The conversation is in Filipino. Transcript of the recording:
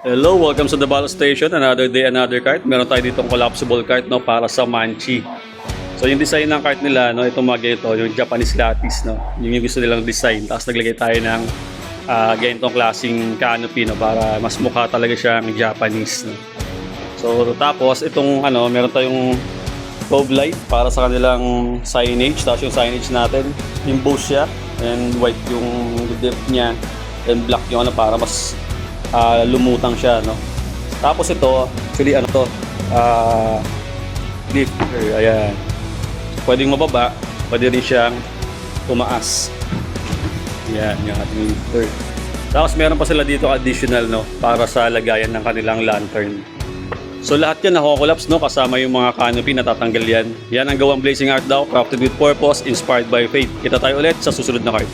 Hello, welcome to the Battle Station. Another day, another cart. Meron tayo ditong collapsible cart, no, para sa Manchi. So yung design ng cart nila, no, itong mga ganito, yung Japanese lattice, no, yung gusto nilang design. Tapos naglagay tayo ng ganitong klaseng canopy, no, para mas mukha talaga siyang Japanese, no. So tapos itong meron tayong cove light para sa kanilang signage. Tapos yung signage natin, embossed siya and white yung depth niya and black yung para mas lumutang siya, no. Tapos ito, actually lifter, ayan. Pwedeng mababa, pwede rin siyang tumaas. Ayan, yung ating lifter. Tapos meron pa sila dito additional, no, para sa lagayan ng kanilang lantern. So lahat yan nako-collapse, no, kasama yung mga canopy, natatanggal yan. Yan ang gawang Blazing Art daw, crafted with purpose, inspired by faith. Kita tayo ulit sa susunod na card.